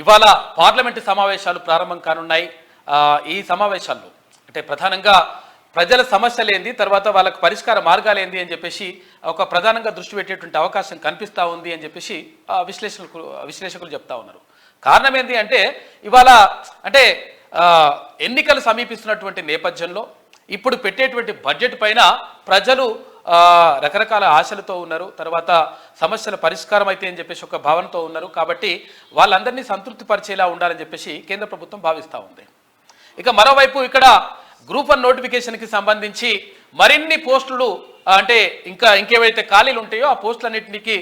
ఇవాళ పార్లమెంటు సమావేశాలు ప్రారంభం కానున్నాయి. ఈ సమావేశాల్లో అంటే ప్రధానంగా ప్రజల సమస్యలు ఏంది, తర్వాత వాళ్ళకు పరిష్కార మార్గాలు ఏంది అని చెప్పేసి ఒక ప్రధానంగా దృష్టి పెట్టేటువంటి అవకాశం కనిపిస్తూ ఉంది అని చెప్పేసి విశ్లేషకులు చెప్తా ఉన్నారు. కారణం ఏంటి అంటే ఇవాళ అంటే ఎన్నికలు సమీపిస్తున్నటువంటి నేపథ్యంలో ఇప్పుడు పెట్టేటువంటి బడ్జెట్ పైన ప్రజలు రకరకాల ఆశలతో ఉన్నారు. తర్వాత సమస్యల పరిష్కారం అయితే అని చెప్పేసి ఒక భావనతో ఉన్నారు. కాబట్టి వాళ్ళందరినీ సంతృప్తి పరిచేలా ఉండాలని చెప్పేసి కేంద్ర ప్రభుత్వం భావిస్తూ ఉంది. ఇక మరోవైపు ఇక్కడ గ్రూప్ 1 నోటిఫికేషన్కి సంబంధించి మరిన్ని పోస్టులు అంటే ఇంకేవైతే ఖాళీలు ఉంటాయో ఆ పోస్టులన్నింటికి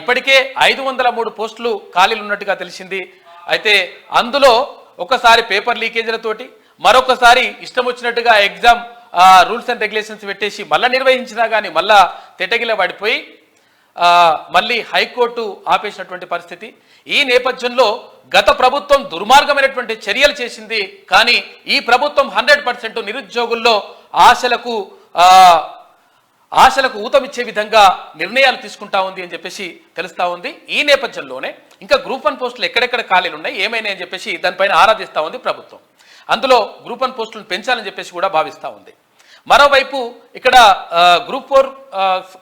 ఇప్పటికే 503 పోస్టులు ఖాళీలు ఉన్నట్టుగా తెలిసింది. అయితే అందులో ఒకసారి పేపర్ లీకేజీలతోటి, మరొకసారి ఇష్టం వచ్చినట్టుగా ఎగ్జామ్ రూల్స్ అండ్ రెగ్యులేషన్స్ పెట్టేసి మళ్ళీ నిర్వహించినా కానీ మళ్ళా తెటగిల పడిపోయి మళ్ళీ హైకోర్టు ఆపేసినటువంటి పరిస్థితి. ఈ నేపథ్యంలో గత ప్రభుత్వం దుర్మార్గమైనటువంటి చర్యలు చేసింది. కానీ ఈ ప్రభుత్వం 100% నిరుద్యోగుల్లో ఆశలకు ఊతమిచ్చే విధంగా నిర్ణయాలు తీసుకుంటా ఉంది అని చెప్పేసి తెలుస్తా ఉంది. ఈ నేపథ్యంలోనే ఇంకా గ్రూప్ 1 పోస్టులు ఎక్కడెక్కడ ఖాళీలు ఉన్నాయి, ఏమైనా అని చెప్పేసి దానిపైన ఆరాధిస్తూ ఉంది ప్రభుత్వం. అందులో గ్రూప్ 1 పోస్టులను పెంచాలని చెప్పేసి కూడా భావిస్తూ ఉంది. మరోవైపు ఇక్కడ గ్రూప్ 4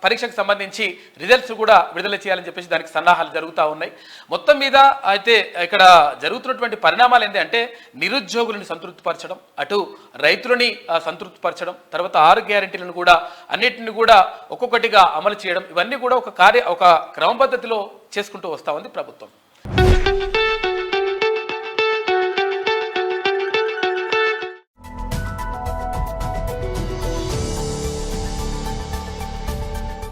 పరీక్షకు సంబంధించి రిజల్ట్స్ కూడా విడుదల చేయాలని చెప్పేసి దానికి సన్నాహాలు జరుగుతూ ఉన్నాయి. మొత్తం మీద అయితే ఇక్కడ జరుగుతున్నటువంటి పరిణామాలు ఏంటి అంటే నిరుద్యోగులను సంతృప్తిపరచడం, అటు రైతులని సంతృప్తిపరచడం, తర్వాత 6 గ్యారెంటీలను కూడా అన్నిటిని కూడా ఒక్కొక్కటిగా అమలు చేయడం, ఇవన్నీ కూడా ఒక క్రమపద్ధతిలో చేసుకుంటూ వస్తూ ఉంది ప్రభుత్వం.